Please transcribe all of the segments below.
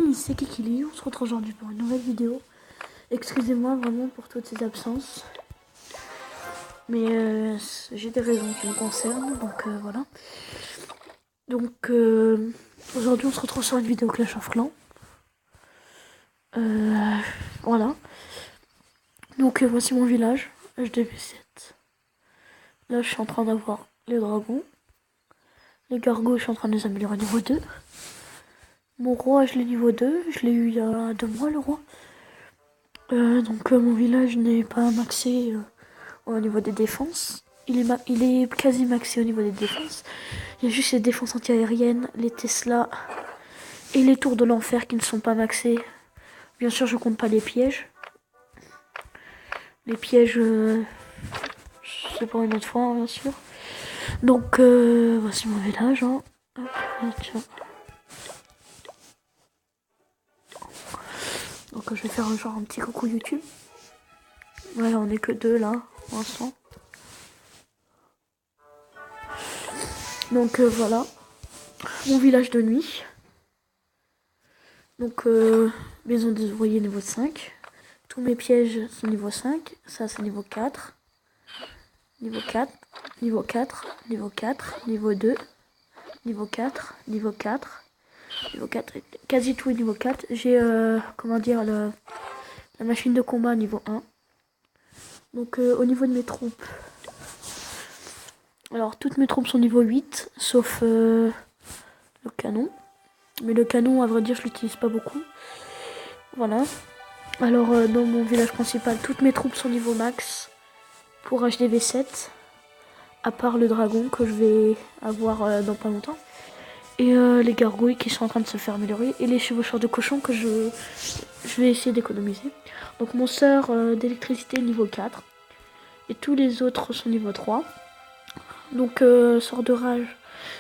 amis, c'est Kikili, on se retrouve aujourd'hui pour une nouvelle vidéo. Excusez-moi vraiment pour toutes ces absences. Mais j'ai des raisons qui me concernent, donc voilà. Donc aujourd'hui on se retrouve sur une vidéo Clash of Clans. Voilà. Donc voici mon village, HDV7. Là je suis en train d'avoir les dragons. Les gargots, je suis en train de les améliorer niveau 2. Mon roi, je l'ai niveau 2. Je l'ai eu il y a 2 mois, le roi. Donc mon village n'est pas maxé au niveau des défenses. Il est quasi maxé au niveau des défenses. Il y a juste les défenses antiaériennes, les Tesla et les tours de l'enfer qui ne sont pas maxés. Bien sûr, je compte pas les pièges. Les pièges, c'est pour une autre fois, hein, bien sûr. Donc voici mon village. Hein. Tiens. Donc je vais faire genre un petit coucou YouTube. Ouais, on est que 2 là, pour l'instant. Donc voilà, mon village de nuit. Donc maison des ouvriers niveau 5. Tous mes pièges sont niveau 5. Ça c'est niveau 4. Niveau 4. Niveau 4. Niveau 4. Niveau 2. Niveau 4. Niveau 4. Niveau 4. Quasi tout est niveau 4. J'ai comment dire la machine de combat niveau 1. Donc au niveau de mes troupes. Alors toutes mes troupes sont niveau 8. Sauf le canon. Mais le canon, à vrai dire, je l'utilise pas beaucoup. Voilà. Alors, dans mon village principal, toutes mes troupes sont niveau max pour HDV7. À part le dragon que je vais avoir dans pas longtemps. Et les gargouilles qui sont en train de se faire améliorer. Et les chevaucheurs de cochons que je vais essayer d'économiser. Donc, mon sort d'électricité est niveau 4. Et tous les autres sont niveau 3. Donc, sort de rage,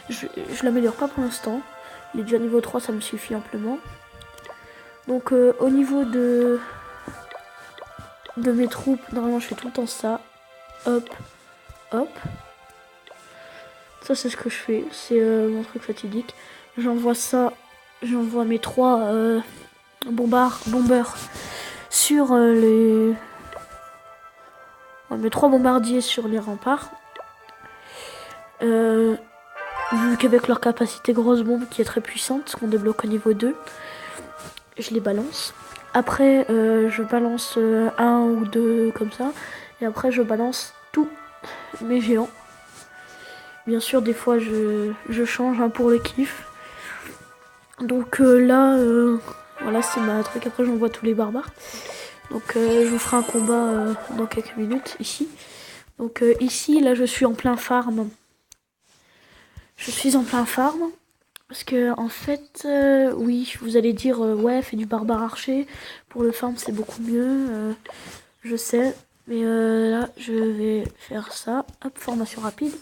je l'améliore pas pour l'instant. Il est déjà niveau 3, ça me suffit amplement. Donc au niveau de mes troupes, normalement je fais tout le temps ça. Hop, hop. Ça c'est ce que je fais, c'est mon truc fatidique. J'envoie ça, j'envoie mes 3 bombeurs sur mes 3 bombardiers sur les remparts. Vu qu'avec leur capacité grosse bombe qui est très puissante, qu'on débloque au niveau 2, je les balance. Après, je balance 1 ou 2 comme ça. Et après, je balance tous mes géants. Bien sûr, des fois, je change pour le kiff. Donc là, voilà, c'est ma truc. Après, j'envoie tous les barbares. Donc, je vous ferai un combat dans quelques minutes, ici. Donc ici, là, je suis en plein farm. Je suis en plein farm. Parce que en fait, oui, vous allez dire, ouais, fais du barbare archer. Pour le farm, c'est beaucoup mieux. Je sais. Mais là, je vais faire ça. Hop, formation rapide.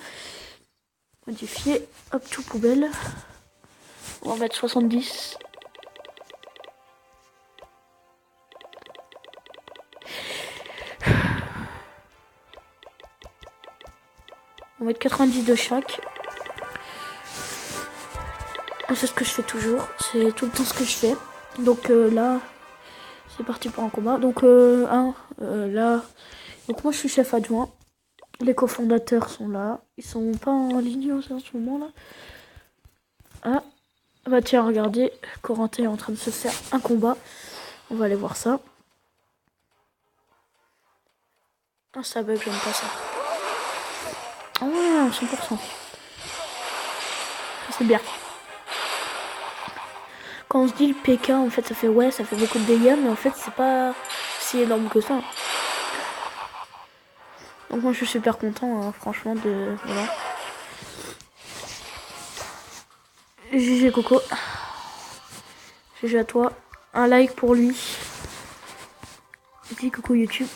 Modifier. Hop, tout poubelle. On va mettre 70. On va mettre 90 de chaque. C'est ce que je fais toujours, c'est tout le temps ce que je fais. Donc là, c'est parti pour un combat. Donc là, donc moi je suis chef adjoint. Les cofondateurs sont là. Ils sont pas en ligne en ce moment là. Ah, bah tiens, regardez, Corentin est en train de se faire un combat. On va aller voir ça. Ah, ça bug, j'aime pas ça. Ah ouais, 100%. C'est bien. Quand on se dit le PK, en fait, ça fait ouais, ça fait beaucoup de dégâts, mais en fait, c'est pas si énorme que ça. Donc moi, je suis super content, hein, franchement, de voilà. GG Coco. GG à toi. Un like pour lui. Dis coucou YouTube.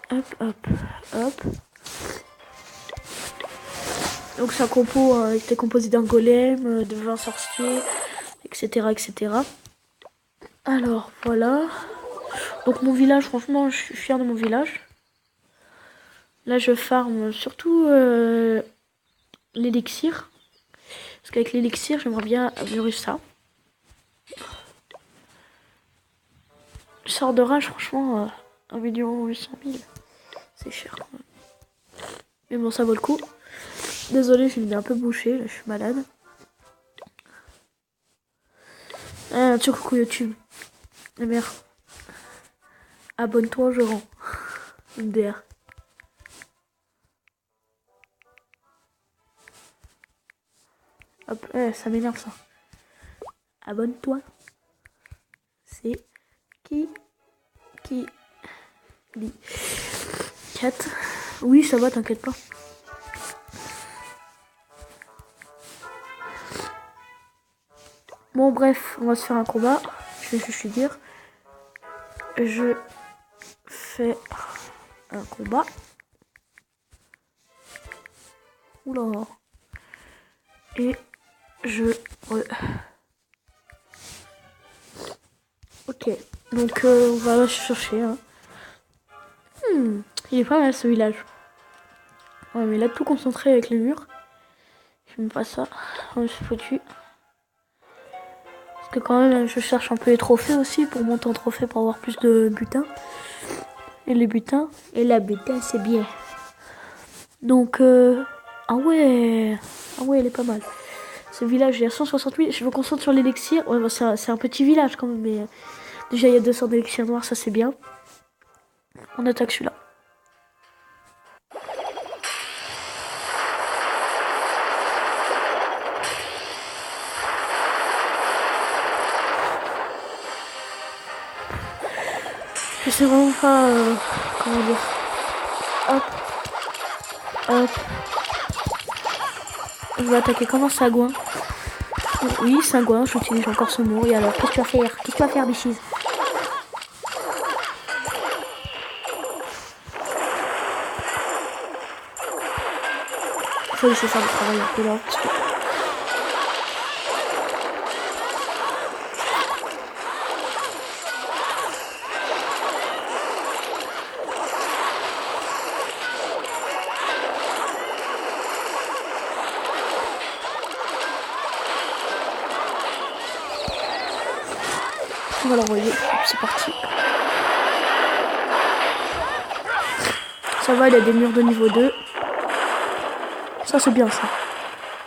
Hop, hop, hop. Donc sa compo était composée d'un golem, de 20 sorciers, etc., etc. Alors voilà. Donc mon village, franchement, je suis fière de mon village. Là je farm surtout l'élixir. Parce qu'avec l'élixir, j'aimerais bien améliorer ça. Sort de rage, franchement, 1 800 000. C'est cher quand même. Mais bon, ça vaut le coup. Désolé, j'ai le nez un peu bouché, là, je suis malade. Ah, tiens, coucou YouTube. La mère. Abonne-toi, je rends. MDR. Hop, ça m'énerve ça. Abonne-toi. C'est qui dit 4. Oui, ça va, t'inquiète pas. Bon, bref, on va se faire un combat. Je vais juste lui dire. Je fais un combat. Oula. Et je... Ok, donc on va aller chercher. Hein. Il est pas mal ce village. Ouais, mais là, tout concentré avec les murs. J'aime pas ça. Je me suis foutu. Parce que quand même, je cherche un peu les trophées aussi pour monter en trophée pour avoir plus de butins. Et les butins. Et la butin, c'est bien. Donc, ah ouais. Ah ouais, elle est pas mal. Ce village, il y a 160 000. Je me concentre sur l'élixir. Ouais, bah, c'est un petit village quand même. Mais déjà, il y a 200 d'élixirs noirs, ça c'est bien. On attaque celui-là. Je sais vraiment pas comment dire. Hop. Hop. Je vais attaquer comme un sagouin. Oui, sagouin, j'utilise encore ce mot. Et alors, qu'est-ce que tu vas faire? Qu'est-ce que tu vas faire, Bichise? Faut laisser faire le travail un peu là. Parce que... On va l'envoyer. C'est parti. Ça va, il y a des murs de niveau 2. Ça, c'est bien, ça.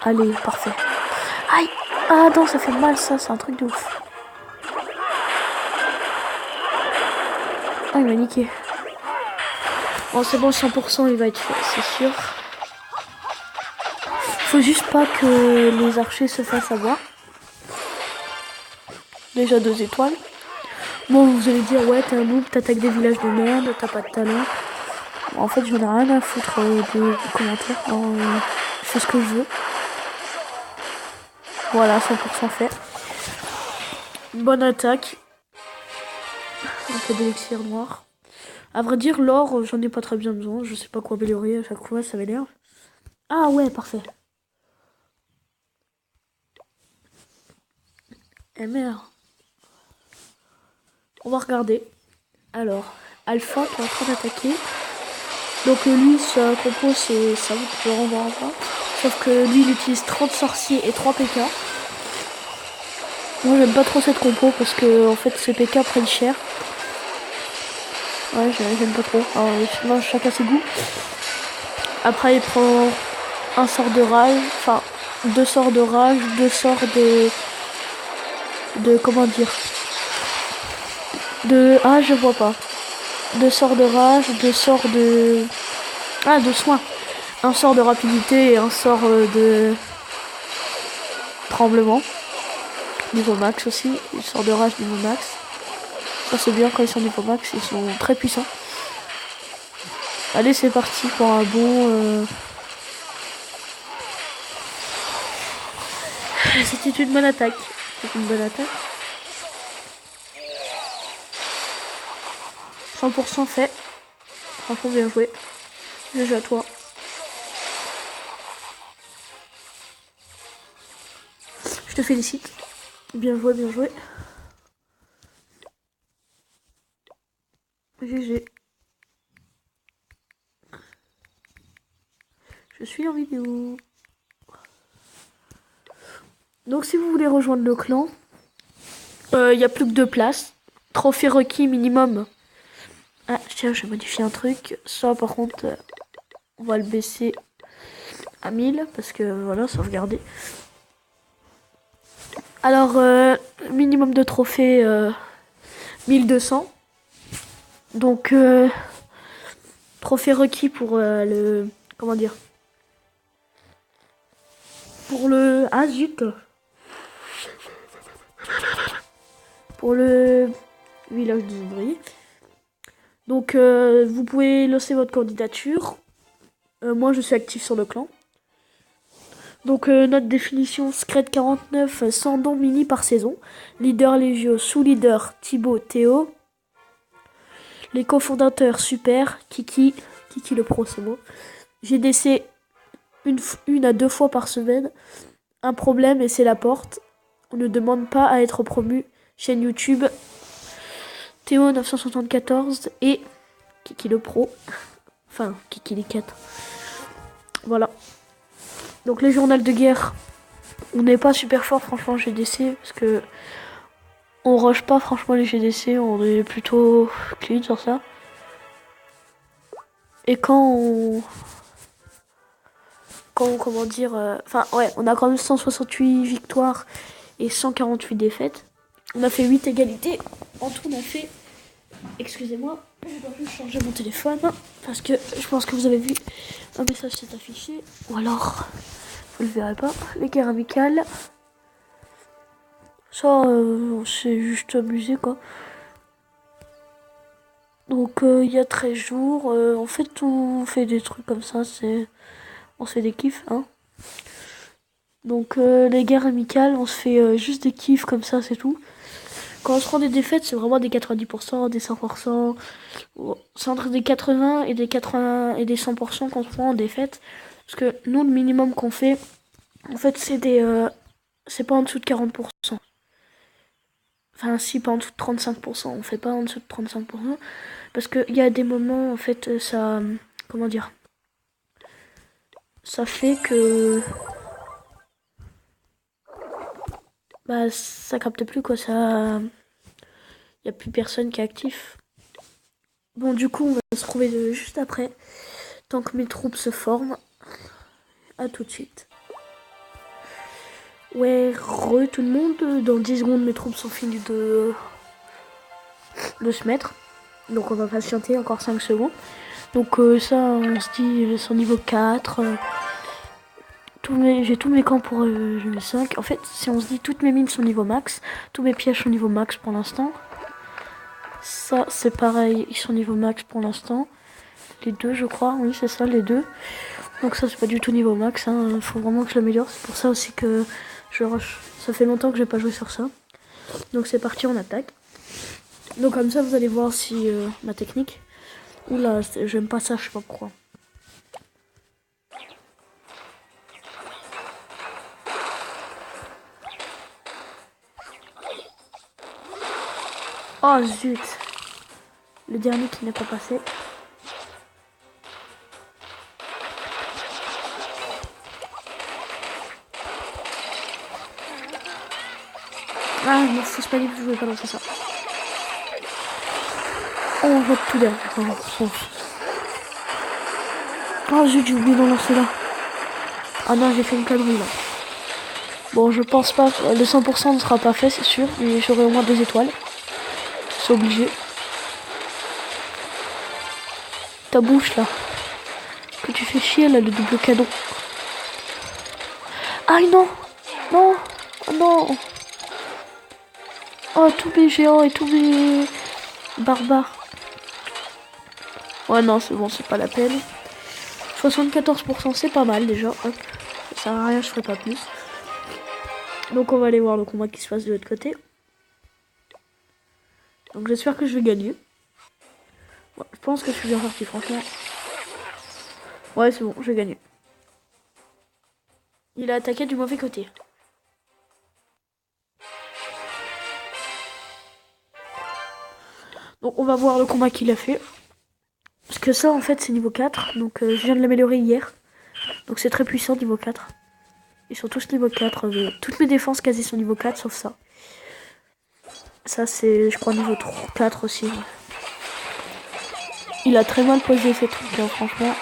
Allez, parfait. Aïe! Ah non, ça fait mal, ça. C'est un truc de ouf. Ah, il m'a niqué. Bon, c'est bon, 100%, il va être fait, c'est sûr. Faut juste pas que les archers se fassent avoir. Déjà 2 étoiles. Bon, vous allez dire, ouais, t'es un noob, t'attaques des villages de merde, t'as pas de talent. Bon, en fait, j'en ai rien à foutre des commentaires. Je fais ce que je veux. Voilà, 100% fait. Bonne attaque. Un peu d'élixir noir. À vrai dire, l'or, j'en ai pas très bien besoin. Je sais pas quoi améliorer à chaque fois, ça m'énerve. Ah ouais, parfait. Eh merde. On va regarder. Alors, Alpha qui est en train d'attaquer. Donc lui, sa compo, c'est ça, vous pouvez en voir un pas. Sauf que lui, il utilise 30 sorciers et 3 PK. Moi, j'aime pas trop cette compo parce que, en fait, ces PK prennent cher. Ouais, j'aime pas trop. Alors, moi, chacun ses goûts. Après, il prend un sort de rage, enfin, 2 sorts de rage, 2 sorts de comment dire, ah, je vois pas. 2 sorts de rage, 2 sorts de, ah, de soin. Un sort de rapidité et un sort de tremblement. Niveau max aussi. Une sort de rage niveau max. Ça c'est bien quand ils sont niveau max, ils sont très puissants. Allez, c'est parti pour un bon... C'était une bonne attaque. C'était une bonne attaque. 100% fait. Franchement, bien joué. Bien joué à toi. Je te félicite. Bien joué, bien joué. GG. Je suis en vidéo. Donc si vous voulez rejoindre le clan, il y a plus que 2 places. Trophée requis minimum. Ah tiens, je vais modifier un truc. Ça par contre, on va le baisser à 1000 parce que voilà, sauvegarder. Alors, minimum de trophées 1200. Donc, trophée requis pour le... Comment dire? Pour le... Ah zut! Pour le village des ouvriers. Donc, vous pouvez lancer votre candidature. Moi, je suis actif sur le clan. Donc, notre définition, Scred 49, 100 dons mini par saison. Leader Légio, sous-leader Thibaut, Théo. Les cofondateurs, Super, Kiki le pro, c'est moi. GDC, une à 2 fois par semaine. Un problème et c'est la porte. On ne demande pas à être promu. Chaîne YouTube, Théo 974 et Kiki le pro. Enfin, Kiki les 4. Voilà. Donc les journaux de guerre, on n'est pas super fort franchement en GDC parce que on rush pas franchement les GDC, on est plutôt clean sur ça. Et comment dire, enfin ouais, on a quand même 168 victoires et 148 défaites. On a fait 8 égalités. En tout, on a fait, excusez-moi, je dois juste changer mon téléphone parce que je pense que vous avez vu un message s'est affiché ou alors vous le verrez pas. Les guerres amicales. Ça, on s'est juste amusé quoi. Donc il y a 13 jours, en fait on fait des trucs comme ça, on se fait des kiffs, hein. Donc les guerres amicales, on se fait juste des kiffs comme ça, c'est tout. Quand on se prend des défaites, c'est vraiment des 90%, des 100%. C'est entre des 80 et des 80 et des 100% qu'on se prend en défaite. Parce que nous, le minimum qu'on fait, en fait, c'est pas en dessous de 40%. Enfin, si, pas en dessous de 35%. On fait pas en dessous de 35%. Parce qu'il y a des moments, en fait, ça... Comment dire? Ça fait que... Bah, ça capte plus, quoi. Ça... Y a plus personne qui est actif. Bon, du coup, on va se trouver juste après. Tant que mes troupes se forment. À tout de suite. Ouais, tout le monde. Dans 10 secondes, mes troupes sont finies de se mettre. Donc on va patienter encore 5 secondes. Donc ça, on se dit, ils sont niveau 4. J'ai tous mes camps pour 5. En fait, si on se dit toutes mes mines sont niveau max, tous mes pièges sont niveau max pour l'instant. Ça, c'est pareil, ils sont niveau max pour l'instant. Les deux, je crois, oui, c'est ça, les deux. Donc ça, c'est pas du tout niveau max, hein. Faut vraiment que je l'améliore. C'est pour ça aussi que je rush. Ça fait longtemps que j'ai pas joué sur ça. Donc c'est parti, on attaque. Donc comme ça, vous allez voir si ma technique... Oula, j'aime pas ça, je sais pas pourquoi. Oh zut. Le dernier qui n'est pas passé. Ah, non, faut se pas dire que je voulais pas lancer ça. Oh, on voit tout derrière. Oh zut, j'ai oublié d'en lancer là. Ah non, j'ai fait une connerie là. Bon, je pense pas. Le 100% ne sera pas fait, c'est sûr. Mais j'aurai au moins 2 étoiles. C'est obligé. Ta bouche là. Que tu fais chier là, le double cadeau. Ah non. Non. Oh, non. Oh, tous mes géants et tous mes barbares. Ouais, non, c'est bon, c'est pas la peine. 74%, c'est pas mal déjà. Hop. Ça sert à rien, je ferai pas plus. Donc on va aller voir le combat qui se passe de l'autre côté. Donc j'espère que je vais gagner. Ouais, je pense que je suis bien parti, franchement. Ouais, c'est bon, je vais gagner. Il a attaqué du mauvais côté. Donc on va voir le combat qu'il a fait. Parce que ça, en fait, c'est niveau 4. Donc je viens de l'améliorer hier. Donc c'est très puissant, niveau 4. Ils sont tous niveau 4. Toutes mes défenses quasi sont niveau 4 sauf ça. Ça c'est je crois niveau 3, 4 aussi. Il a très mal posé ces trucs hein, franchement.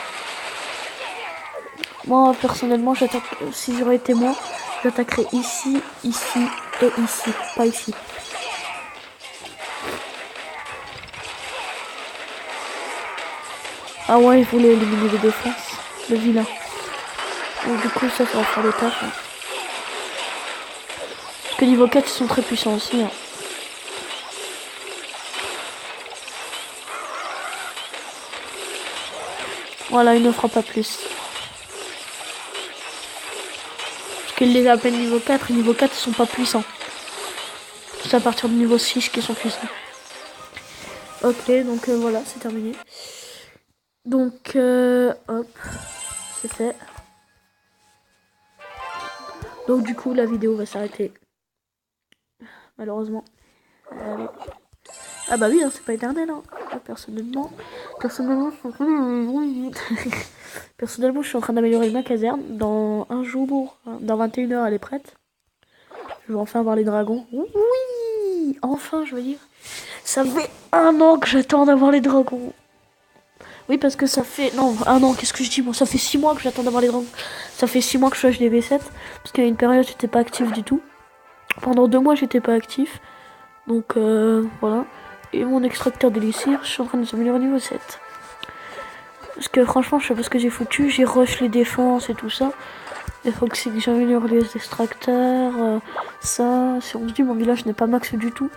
Moi personnellement j'attaque. Si j'aurais été moi, j'attaquerais ici, ici et ici. Pas ici. Ah ouais, il voulait éliminer les défenses. Le vilain. Donc du coup ça va faire le taf. Hein. Parce que niveau 4 ils sont très puissants aussi. Hein. Voilà, il ne fera pas plus. Parce qu'il les a à peine niveau 4. Et niveau 4 ils sont pas puissants. C'est à partir du niveau 6 qu'ils sont puissants. Ok, donc voilà, c'est terminé. Donc, hop, c'est fait. Donc du coup, la vidéo va s'arrêter. Malheureusement. Allez. Ah bah oui, hein, c'est pas éternel. Hein. Personnellement, personnellement, je suis en train d'améliorer ma caserne. Dans un jour, dans 21 h, elle est prête. Je vais enfin avoir les dragons. Oui, enfin, je veux dire. Ça fait 1 an que j'attends d'avoir les dragons. Oui, parce que ça fait... Non, 1 an, qu'est-ce que je dis moi? Ça fait 6 mois que j'attends d'avoir les dragons. Ça fait 6 mois que je suis HDV7. Parce qu'il y a une période, j'étais pas actif du tout. Pendant 2 mois, j'étais pas actif. Donc, voilà. Et mon extracteur d'élixir, je suis en train de s'améliorer au niveau 7. Parce que franchement, je sais pas ce que j'ai foutu. J'ai rush les défenses et tout ça. Il faut que j'améliore les extracteurs. Ça, si on se dit, mon village n'est pas max du tout.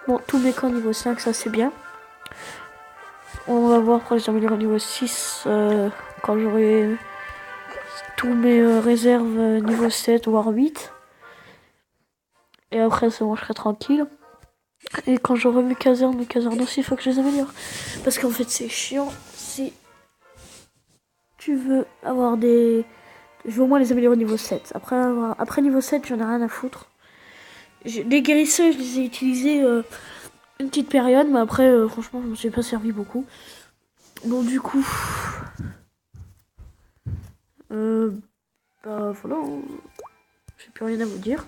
Bon, tous mes camps niveau 5, ça c'est bien. On va voir quand j'améliorerai au niveau 6. Quand j'aurai tous mes réserves niveau 7 voire 8. Et après, c'est bon, je serai tranquille. Et quand j'aurai mes casernes aussi, il faut que je les améliore. Parce qu'en fait, c'est chiant. Si tu veux avoir des... Je veux au moins les améliorer au niveau 7. Après niveau 7, j'en ai rien à foutre. Les guérisseurs, je les ai utilisés une petite période. Mais après, franchement, je me suis pas servi beaucoup. Donc du coup... bah voilà. J'ai plus rien à vous dire.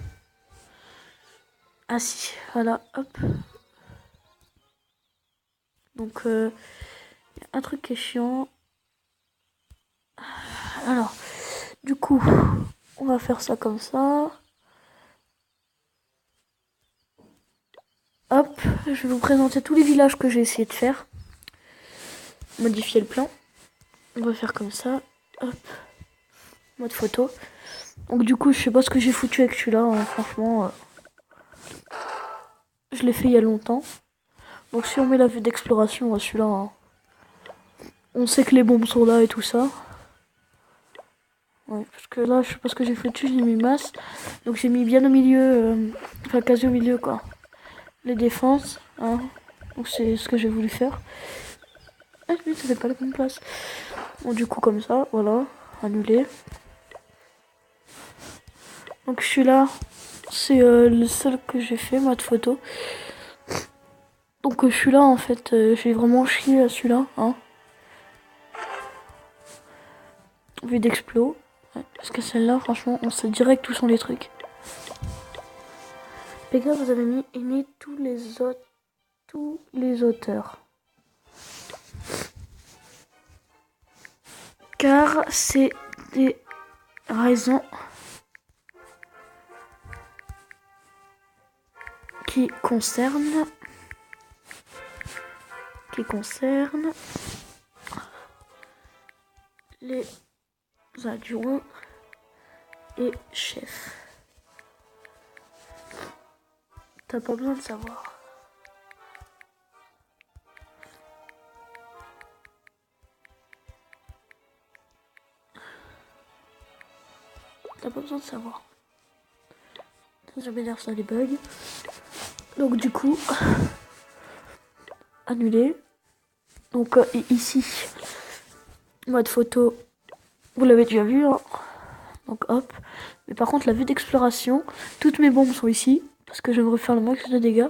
Ah si, voilà, hop. Donc, y a un truc qui est chiant. Alors, du coup, on va faire ça comme ça. Hop, je vais vous présenter tous les villages que j'ai essayé de faire. Modifier le plan. On va faire comme ça. Hop. Mode photo. Donc du coup, je sais pas ce que j'ai foutu avec celui-là. Hein, franchement, je l'ai fait il y a longtemps. Donc si on met la vue d'exploration à celui-là, hein, on sait que les bombes sont là et tout ça. Ouais, parce que là, je sais pas ce que j'ai foutu. J'ai mis masse. Donc j'ai mis bien au milieu, enfin quasi au milieu quoi. Les défenses. Hein. Donc c'est ce que j'ai voulu faire. Ah oui, ça fait pas la bonne place. Bon, du coup comme ça, voilà. Annuler. Donc celui-là, c'est le seul que j'ai fait, mode photo. Donc celui-là, en fait, j'ai vraiment chié à celui-là. Hein. Vue d'explo. Ouais, parce que celle-là, franchement, on sait direct où sont les trucs. Les gars, vous avez mis aimer tous les auteurs. Car c'est des raisons qui concernent les adjoints et chefs. T'as pas besoin de savoir. T'as pas besoin de savoir. Ça m'énerve ça les bugs. Donc du coup, annuler. Donc ici, mode photo, vous l'avez déjà vu. Hein. Donc hop. Mais par contre, la vue d'exploration, toutes mes bombes sont ici. Parce que j'aimerais faire le max de dégâts.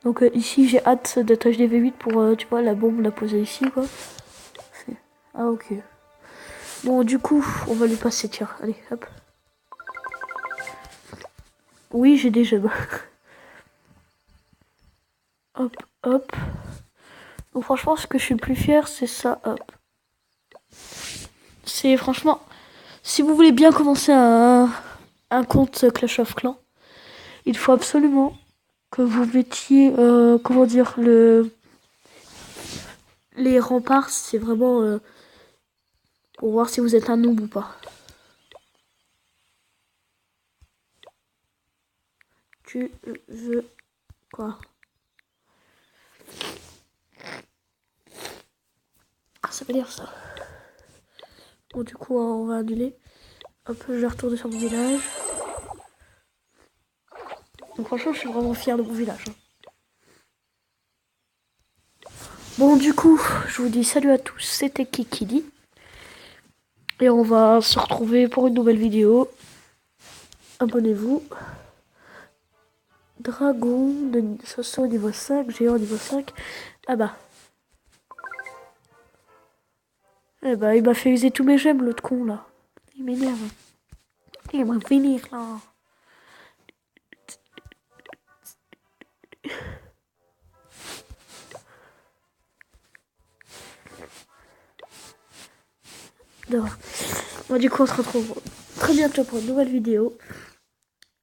Donc ici, j'ai hâte d'être HDV8 pour, tu vois, la bombe la poser ici, quoi. Ah ok. Bon du coup, on va lui passer, tiens. Allez, hop. Oui, j'ai des gemmes. Hop, hop. Donc franchement, ce que je suis le plus fier, c'est ça, hop. C'est franchement, si vous voulez bien commencer un compte Clash of Clans, il faut absolument que vous mettiez, comment dire, les remparts, c'est vraiment pour voir si vous êtes un noob ou pas. Tu veux quoi? Ah, ça veut dire ça. Bon, du coup, on va annuler. Hop, je vais retourner sur mon village. Donc franchement, je suis vraiment fière de mon village. Bon, du coup, je vous dis salut à tous, c'était Kikili. Et on va se retrouver pour une nouvelle vidéo. Abonnez-vous. Dragon de Soso niveau 5, géant niveau 5. Ah bah. Eh bah, il m'a fait user tous mes gemmes, l'autre con là. Il m'énerve. Il va finir là. D'accord. Bon, du coup, on se retrouve très bientôt pour une nouvelle vidéo.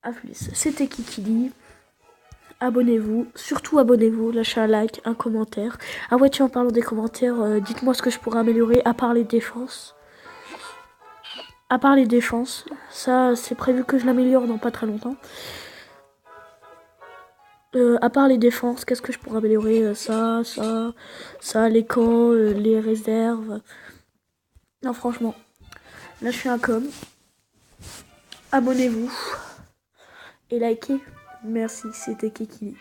A plus. C'était Kikili. Abonnez-vous, surtout abonnez-vous, lâchez un like, un commentaire. Ah ouais, tiens, en parlant des commentaires, dites-moi ce que je pourrais améliorer à part les défenses. À part les défenses, ça c'est prévu que je l'améliore dans pas très longtemps. À part les défenses, qu'est-ce que je pourrais améliorer? Ça, les camps, les réserves. Non, franchement, là je suis un com. Abonnez-vous et likez. Merci, c'était Kiki.